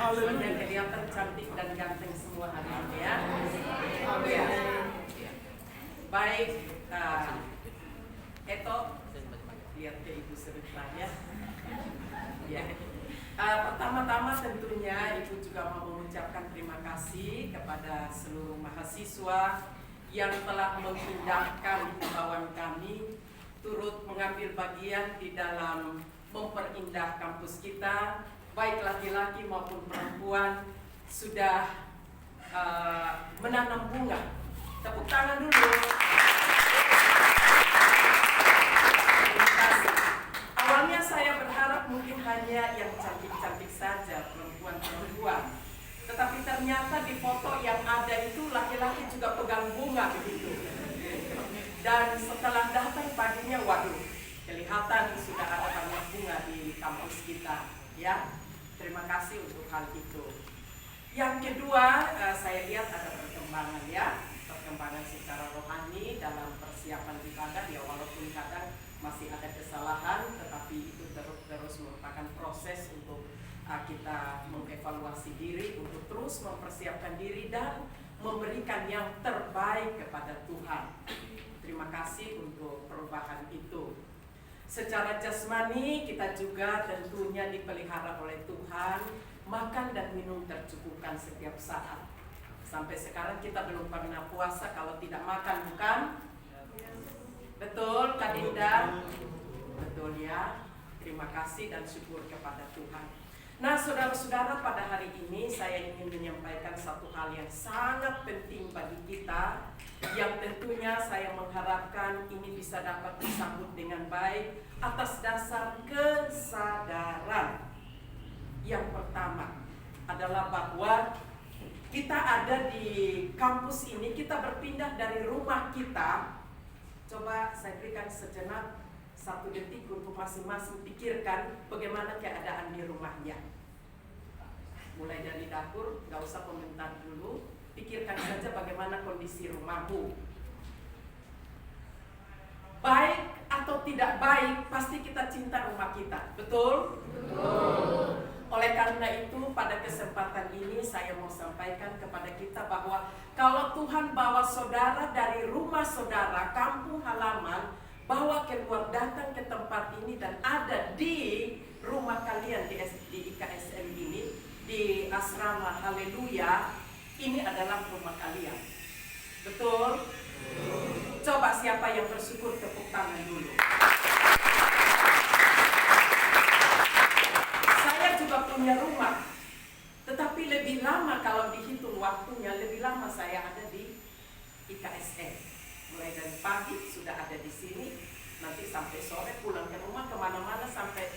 Semuanya kelihatan cantik dan ganteng semua hari ini ya. Ya. Baik, Eto, lihat ke ibu sebentar ya. Ya. Pertama-tama tentunya ibu juga mau mengucapkan terima kasih kepada seluruh mahasiswa yang telah memindahkan himbauan kami turut mengambil bagian di dalam memperindah kampus kita, baik laki-laki maupun perempuan, sudah menanam bunga. Tepuk tangan dulu. Terima kasih. Awalnya saya berharap mungkin hanya yang cantik-cantik saja, perempuan-perempuan. Tetapi ternyata di foto yang ada itu laki-laki juga pegang bunga begitu. Dan setelah datang paginya, waduh, kelihatan sudah ada banyak bunga di kampus kita, ya. Terima kasih untuk hal itu. Yang kedua, saya lihat ada perkembangan ya, perkembangan secara rohani dalam persiapan ibadah ya, walaupun kadang masih ada kesalahan, tetapi itu terus merupakan proses untuk kita mengevaluasi diri, untuk terus mempersiapkan diri dan memberikan yang terbaik kepada Tuhan. Terima kasih untuk perubahan itu. Secara jasmani kita juga tentunya dipelihara oleh Tuhan, makan dan minum tercukupkan setiap saat. Sampai sekarang kita belum pernah puasa kalau tidak makan, bukan? Betul, Kak Dinda? Betul ya. Terima kasih dan syukur kepada Tuhan. Nah, saudara-saudara, pada hari ini saya ingin menyampaikan satu hal yang sangat penting bagi kita, yang tentunya saya mengharapkan ini bisa dapat disambut dengan baik atas dasar kesadaran. Yang pertama adalah bahwa kita ada di kampus ini, kita berpindah dari rumah kita. Coba saya berikan sejenak 1 detik untuk masing-masing pikirkan bagaimana keadaan di rumahnya. Mulai dari dapur, gak usah komentar dulu. Pikirkan saja bagaimana kondisi rumahmu. Baik atau tidak baik, pasti kita cinta rumah kita. Betul? Betul. Oleh karena itu, pada kesempatan ini saya mau sampaikan kepada kita bahwa kalau Tuhan bawa saudara dari rumah saudara, kampung halaman, bawa keluar, datang ke tempat ini dan ada di rumah kalian di IKSM ini, di asrama Haleluya, ini adalah rumah kalian. Betul? Coba siapa yang bersyukur tepuk tangan dulu. Saya juga punya rumah, tetapi lebih lama kalau dihitung waktunya, lebih lama saya ada di IKSM. Mulai dari pagi sudah ada di sini, nanti sampai sore pulang ke rumah, kemana-mana sampai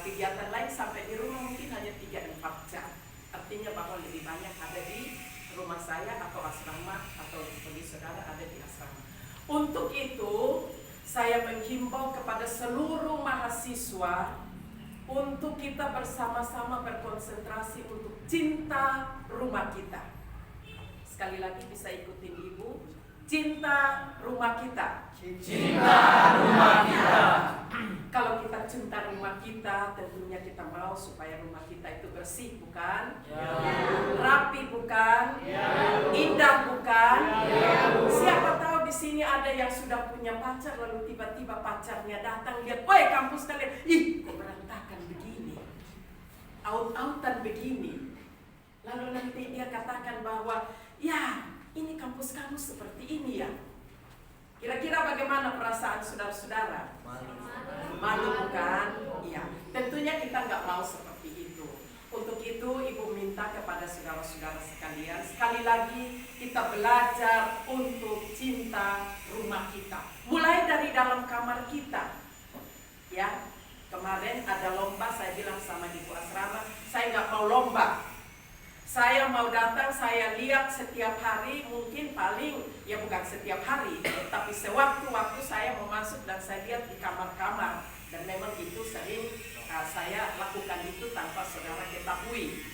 kegiatan lain sampai di rumah mungkin hanya 3-4 jam. Artinya bahwa lebih banyak ada di rumah saya atau asrama, atau bagi saudara ada di asrama. Untuk itu saya menghimbau kepada seluruh mahasiswa untuk kita bersama-sama berkonsentrasi untuk cinta rumah kita. Sekali lagi bisa ikutin ibu, cinta rumah kita. Cinta rumah kita. Kalau kita cinta rumah kita, tentunya kita mau supaya rumah kita itu bersih, bukan? Ya. Rapi, bukan? Ya. Indah, bukan? Ya. Siapa tahu di sini ada yang sudah punya pacar, lalu tiba-tiba pacarnya datang lihat, woi kampus kalian, ih kok berantakan begini, out-outan begini. Lalu nanti dia katakan bahwa, ya ini kampus kamu seperti ini ya. Kira-kira bagaimana perasaan saudara-saudara? Malu bukan? Iya. Tentunya kita nggak mau seperti itu. Untuk itu ibu minta kepada saudara-saudara sekalian, sekali lagi kita belajar untuk cinta rumah kita. Mulai dari dalam kamar kita. Ya, kemarin ada lomba, saya bilang sama ibu asrama, saya nggak mau lomba. Saya mau datang, saya lihat setiap hari, mungkin paling, ya bukan setiap hari, tapi sewaktu-waktu saya mau masuk dan saya lihat di kamar-kamar. Dan memang itu sering saya lakukan itu tanpa saudara ketahui.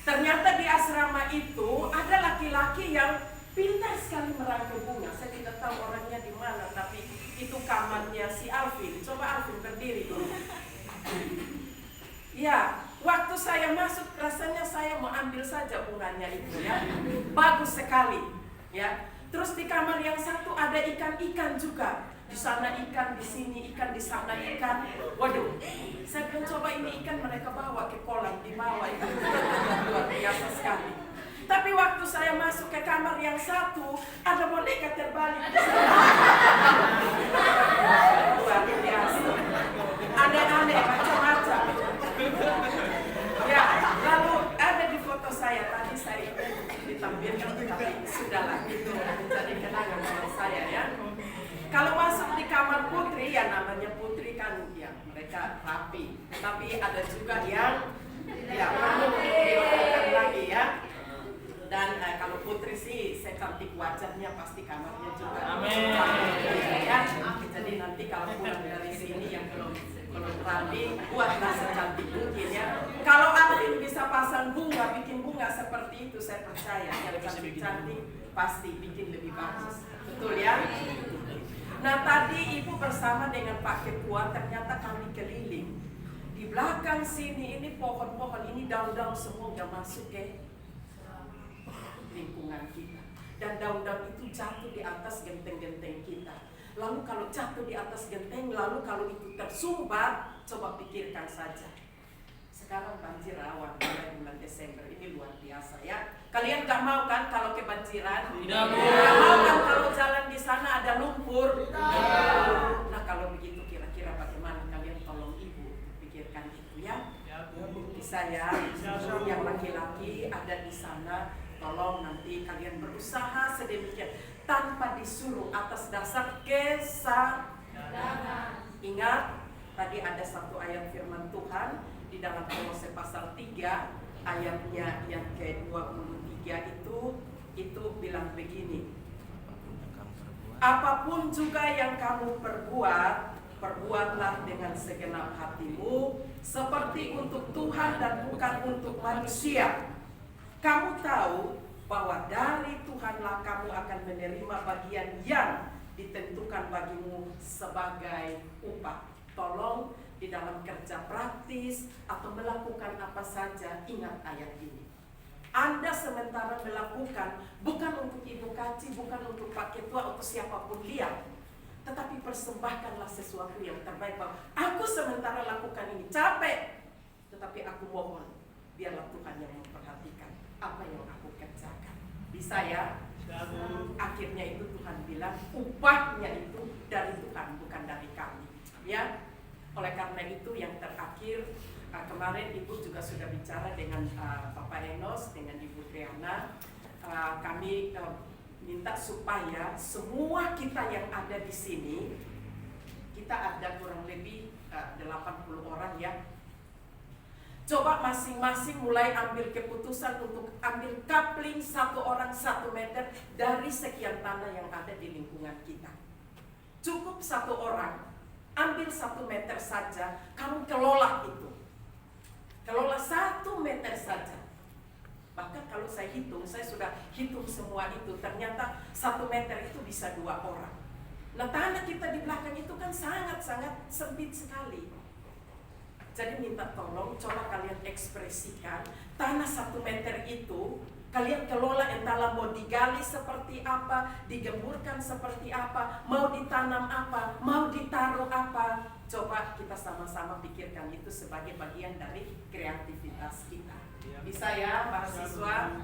Ternyata di asrama itu ada laki-laki yang pintar sekali merangkai bunga. Saya tidak tahu orangnya di mana, tapi itu kamarnya si Alvin. Coba Alvin berdiri. Ya, waktu saya masuk, rasanya saya mau ambil saja bunganya itu ya. Bagus sekali ya. Terus di kamar yang satu ada ikan-ikan juga. Di sana ikan, di sini ikan, di sana ikan. Waduh, saya mencoba ini ikan mereka bawa ke kolam, dibawa itu luar biasa sekali. Tapi waktu saya masuk ke kamar yang satu, ada boneka terbalik. Luar biasa. Aneh-aneh, macam-macam. Ya, lalu ada di foto saya tadi saya ditampilkan, tapi sudahlah itu menjadi kenangan buat saya ya. Kalau masuk di kamar putri, ya namanya putri kan ya mereka rapi. Tapi ada juga yang ya perlu dirapikan lagi ya. Dan kalau putri sih secantik wajahnya pasti kamarnya juga. Amin. Ya. Jadi nanti kalau pulang dari sini yang belum rapi, buatlah secantik mungkin ya. Kalau Alvin bisa pasang bunga, bikin bunga seperti itu, saya percaya yang cantik-cantik pasti bikin lebih bagus. Betul ya? Nah tadi ibu bersama dengan Pak Ketua ternyata kami keliling. Di belakang sini ini pohon-pohon ini daun-daun semua udah masuk ke lingkungan kita. Dan daun-daun itu jatuh di atas genteng-genteng kita. Lalu kalau jatuh di atas genteng, lalu kalau itu tersumbat, coba pikirkan saja. Sekarang banjir rawan mulai bulan Desember ini luar biasa ya. Kalian gak mau kan kalau kebanjiran? Tidak mau. Gak mau kan kalau jalan di sana ada lumpur? Nah kalau begitu kira-kira bagaimana kalian tolong ibu pikirkan itu ya? Bisa ya, yang laki-laki ada di sana, tolong nanti kalian berusaha sedemikian tanpa disuruh atas dasar kesadaran. Ingat, tadi ada satu ayat firman Tuhan di dalam Kolose pasal 3 ayatnya yang ke-23 itu bilang begini. Apapun juga yang kamu perbuatlah dengan segenap hatimu seperti untuk Tuhan dan bukan untuk manusia. Kamu tahu bahwa dari Tuhanlah kamu akan menerima bagian yang ditentukan bagimu sebagai upah. Tolong di dalam kerja praktis atau melakukan apa saja, ingat ayat ini. Anda sementara melakukan bukan untuk Ibu Kaci, bukan untuk Pak Ketua, untuk siapapun lihat, tetapi persembahkanlah sesuatu yang terbaik. Bahwa aku sementara lakukan ini capek, tetapi aku mohon biarlah Tuhan yang memperhatikan apa yang aku kerjakan. Bisa ya? Akhirnya itu Tuhan bilang upahnya itu dari Tuhan, bukan dari kami. Ya, oleh karena itu yang terakhir kemarin Ibu juga sudah bicara dengan Bapak Enos, dengan Ibu Triana. Kami minta supaya semua kita yang ada di sini, kita ada kurang lebih 80 orang ya. Coba masing-masing mulai ambil keputusan untuk ambil kapling 1 orang 1 meter dari sekian tanah yang ada di lingkungan kita. Cukup 1 orang, ambil 1 meter saja, kamu kelola itu. Kelola 1 meter saja. Bahkan kalau saya hitung, saya sudah hitung semua itu, ternyata 1 meter itu bisa 2 orang. Nah tanah kita di belakang itu kan sangat-sangat sempit sekali. Jadi minta tolong, coba kalian ekspresikan tanah 1 meter itu kalian kelola, entahlah mau digali seperti apa, digemburkan seperti apa, mau ditanam apa, mau ditaruh apa. Coba kita sama-sama pikirkan itu sebagai bagian dari kreativitas kita. Bisa ya mahasiswa?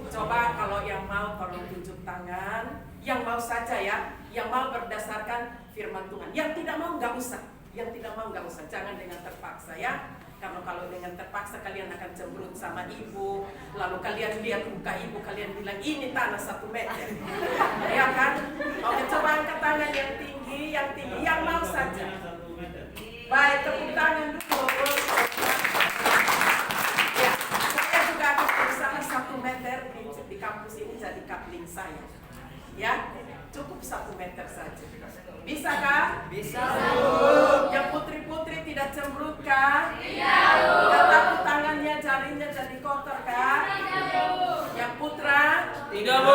Coba kalau yang mau tolong tunjuk tangan. Yang mau saja ya, yang mau berdasarkan firman Tuhan. Yang tidak mau nggak usah. Yang tidak mau nggak usah, jangan dengan terpaksa ya. Karena kalau dengan terpaksa kalian akan cemberut sama ibu, lalu kalian lihat muka ibu, kalian bilang ini tanah 1 meter, ya kan? Oke, coba angkat tangan yang tinggi, yang mau saja. Baik, tepuk tangan dulu. Ya, saya juga akan berusaha 1 meter di kampus ini jadi kapling saya. Ya, cukup 1 meter saja. Bisa kan? Bisa. Yang putri-putri tidak cemberut kan? Tidak. Tidak takut tangannya, jarinya jadi kotor kan? Yang putra? Tidak, Bu.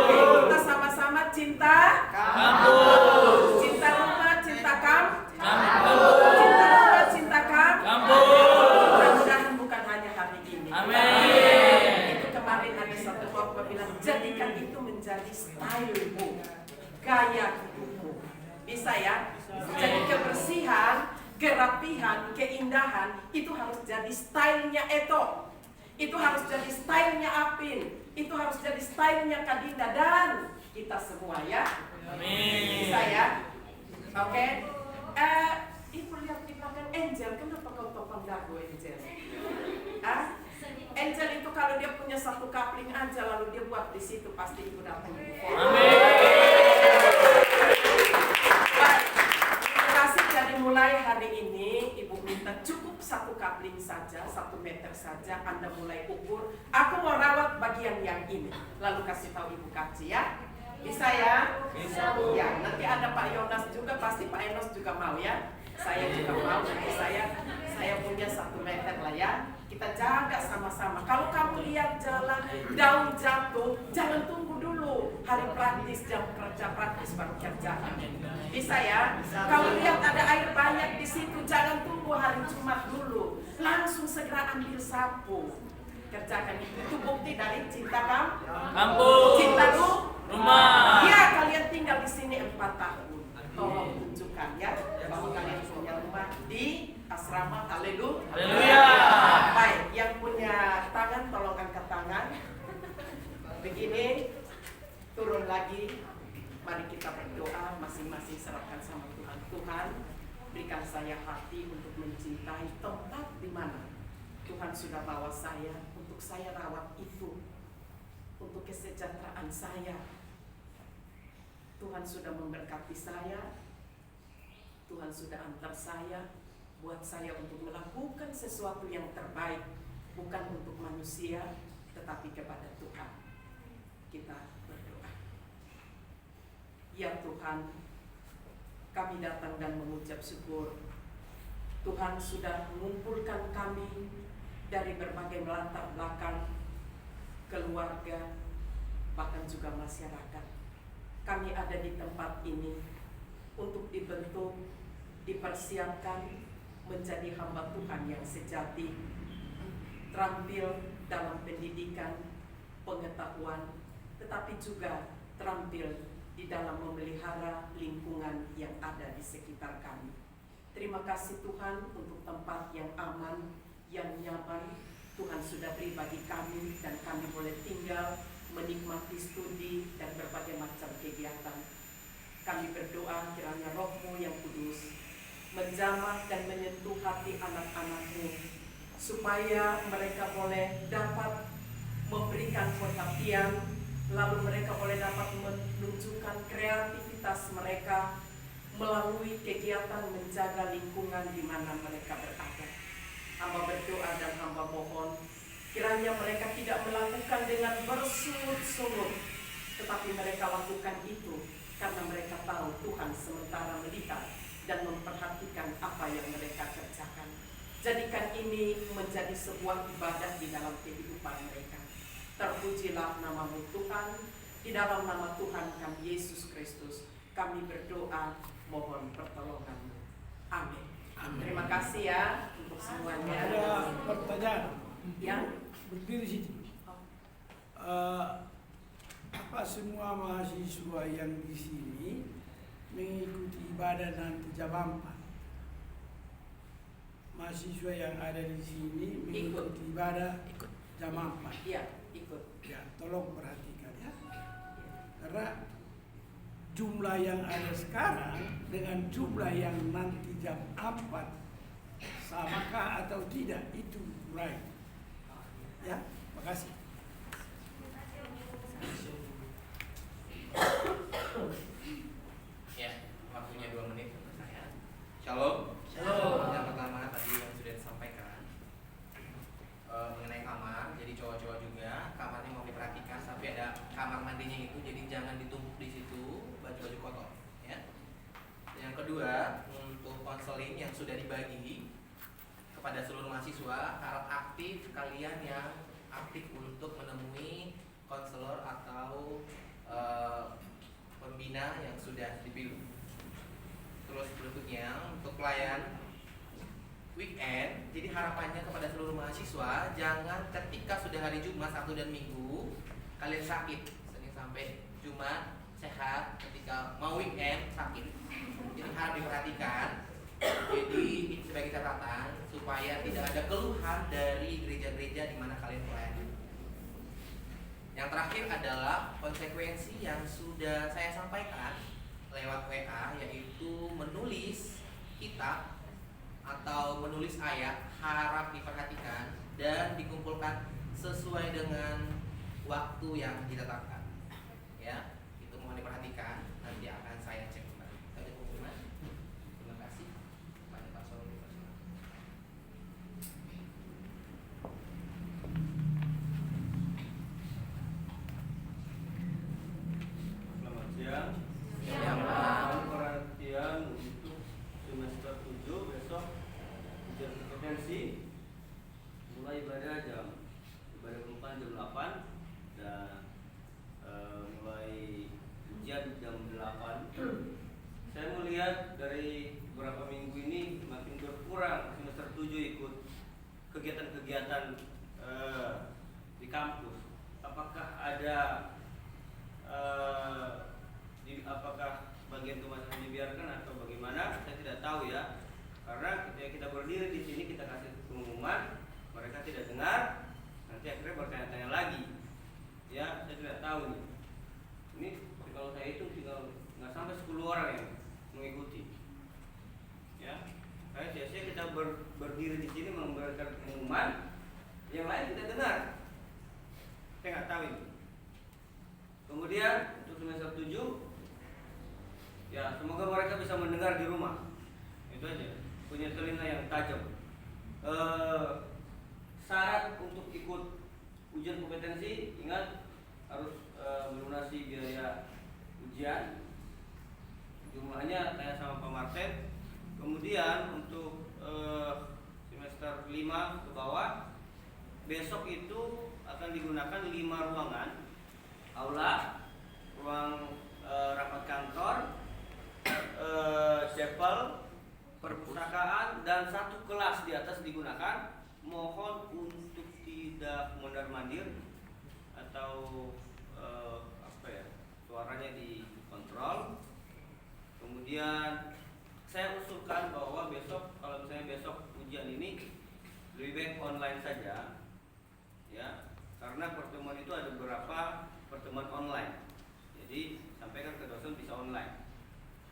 Oke, kita sama-sama cinta Kampus. Cinta rumah, cinta Kampus. Cinta rumah, cinta Kampus. Mudah-mudahan bukan menjadi stylemu, gaya hidupmu. Bisa ya? Jadi kebersihan, kerapihan, keindahan itu harus jadi stylenya Eto. Itu harus jadi stylenya Apin. Itu harus jadi stylenya Kadinda dan kita semua ya. Amin. Bisa ya? Oke. Ibu lihat di belakang Angel, kenapa kau topang dagu Angel? Angel itu kalau dia punya satu kapling aja lalu dia buat di situ pasti ibu datang ibu foto. Amin. Baik. Terima kasih. Jadi mulai hari ini ibu minta cukup satu kapling saja, 1 meter saja. Anda mulai ukur. Aku mau rawat bagian yang ini. Lalu kasih tahu ibu Kaci ya. Bisa ya? Bisa, Bu. Ya, nanti ada Pak Yonas juga, pasti Pak Enos juga mau ya. Saya juga mau, nanti saya punya 1 meter lah ya. Kita jaga sama-sama. Kalau kamu lihat jalan daun jatuh, jangan tunggu dulu hari praktis, jam kerja praktis baru kerjakan. Bisa ya? Kalau lihat ada air banyak di situ, jangan tunggu hari Jumat dulu. Langsung segera ambil sapu. Kerjakan itu bukti dari cinta Kampus. cinta Rumah. Ya, kalian tinggal di sini 4 tahun. Tolong tunjukkan ya bahwa kalian punya rumah di asrama. Haleluya. Baik, yang punya tangan tolong angkat tangan. Begini, turun lagi. Mari kita berdoa, masing-masing serahkan sama Tuhan. Tuhan, berikan saya hati untuk mencintai tempat di mana Tuhan sudah bawa saya untuk saya rawat itu, untuk kesejahteraan saya. Tuhan sudah memberkati saya, Tuhan sudah antar saya, buat saya untuk melakukan sesuatu yang terbaik, bukan untuk manusia, tetapi kepada Tuhan. Kita berdoa. Ya Tuhan, kami datang dan mengucap syukur. Tuhan sudah mengumpulkan kami dari berbagai latar belakang, keluarga, bahkan juga masyarakat. Kami ada di tempat ini untuk dibentuk, dipersiapkan menjadi hamba Tuhan yang sejati, terampil dalam pendidikan, pengetahuan, tetapi juga terampil di dalam memelihara lingkungan yang ada di sekitar kami. Terima kasih Tuhan untuk tempat yang aman, yang nyaman Tuhan sudah beri bagi kami, dan kami boleh tinggal menikmati studi dan berbagai macam kegiatan. Kami berdoa kiranya Roh-Mu yang kudus menjamah dan menyentuh hati anak-anak-Mu, supaya mereka boleh dapat memberikan perhatian, lalu mereka boleh dapat menunjukkan kreativitas mereka melalui kegiatan menjaga lingkungan di mana mereka berada. Hamba berdoa dan hamba mohon kiranya mereka tidak melakukan dengan bersungut-sungut, tetapi mereka lakukan itu karena mereka tahu Tuhan sementara melihat dan memperhatikan apa yang mereka kerjakan. Jadikan ini menjadi sebuah ibadah di dalam kehidupan mereka. Terpujilah nama-Mu Tuhan, di dalam nama Tuhan kami Yesus Kristus kami berdoa mohon pertolongan-Mu. Amin. Terima kasih ya untuk semuanya. Ada pertanyaan. Yang Berdiri situ. Apa semua mahasiswa yang di sini mengikuti ibadah nanti jam 4? Mahasiswa yang ada di sini mengikuti ibadah jam 4. Iya, ikut. Ya, tolong perhatikan ya. Karena jumlah yang ada sekarang dengan jumlah yang nanti jam 4 samakah atau tidak, itu right. Ya, makasih. Ya, waktunya 2 menit untuk saya. Shalom. Shalom. Yang pertama tadi yang sudah disampaikan mengenai kamar. Jadi cowok-cowok juga kamarnya mau diperhatikan, tapi ada kamar mandinya itu, jadi jangan ditumpuk di situ baju-baju kotor. Ya. Yang kedua, untuk konseling yang sudah dibagi kepada seluruh mahasiswa, harap aktif kalian yang aktif untuk menemui konselor atau pembina yang sudah dipilih. Terus berikutnya untuk pelayan weekend, jadi harapannya kepada seluruh mahasiswa jangan ketika sudah hari Jumat, Sabtu dan Minggu kalian sakit Senin sampai cuma sehat ketika mau weekend sakit. Jadi harus diperhatikan. Jadi sebagai catatan supaya tidak ada keluhan dari gereja-gereja di mana kalian melayani. Yang terakhir adalah konsekuensi yang sudah saya sampaikan lewat WA, yaitu menulis kitab atau menulis ayat harap diperhatikan dan dikumpulkan sesuai dengan waktu yang ditetapkan. Ya, itu mohon diperhatikan. Nanti akan saya cek kembali. Ada pengumuman. Terima kasih. Pada Pak Solo. Selamat siang. Siang, Pak. Mohon perhatian untuk semester 7 besok ujian kompetensi mulai ibadah jam 8 dan mulai ujian jam 8. Saya melihat dari beberapa minggu ini makin berkurang semester 7 ikut kegiatan-kegiatan di kampus. Apakah ada apakah bagian kemasan dibiarkan atau bagaimana? Saya tidak tahu ya. Karena ketika kita berdiri di sini kita kasih pengumuman, mereka tidak dengar, nanti akhirnya bertanya-tanya lagi. Ya, saya tidak tahu nih. Ini kalau saya hitung tinggal nggak sampai 10 orang yang mengikuti. Ya, kayak sia-sia kita berdiri di sini memberikan pengumuman, yang lain tidak dengar. Saya nggak tahu ini. Kemudian untuk semester 7, ya semoga mereka bisa mendengar di rumah. Itu aja. Punya telinga yang tajam. Syarat untuk ikut ujian kompetensi, ingat harus melunasi biaya ujian. Jumlahnya tanya sama Pak Martin. Kemudian untuk semester 5 ke bawah, besok itu akan digunakan 5 ruangan. Aula, ruang rapat kantor, chapel, perpustakaan, dan 1 kelas di atas digunakan. Mohon untuk tidak mondar-mandir atau suaranya dikontrol. Kemudian saya usulkan bahwa besok, kalau misalnya besok ujian ini lebih baik online saja, ya, karena pertemuan itu ada beberapa pertemuan online. Jadi sampaikan ke dosen bisa online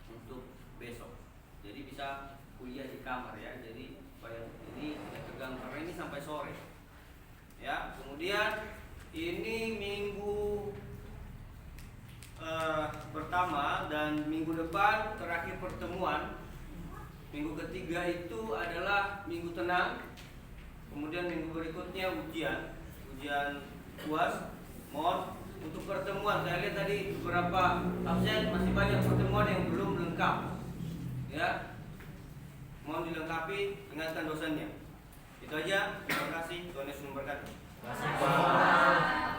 untuk besok. Jadi bisa kuliah di kamar ya. Jadi supaya ini tidak tegang karena ini sampai sore. Ya, kemudian ini minggu pertama dan minggu depan terakhir pertemuan. Minggu ketiga itu adalah minggu tenang. Kemudian minggu berikutnya ujian UAS. Mohon untuk pertemuan, saya lihat tadi beberapa absen, masih banyak pertemuan yang belum lengkap. Ya, mohon dilengkapi, ingatkan dosennya. Itu aja. Terima kasih. Tuhan Yesus memberkati. Terima kasih, Pak.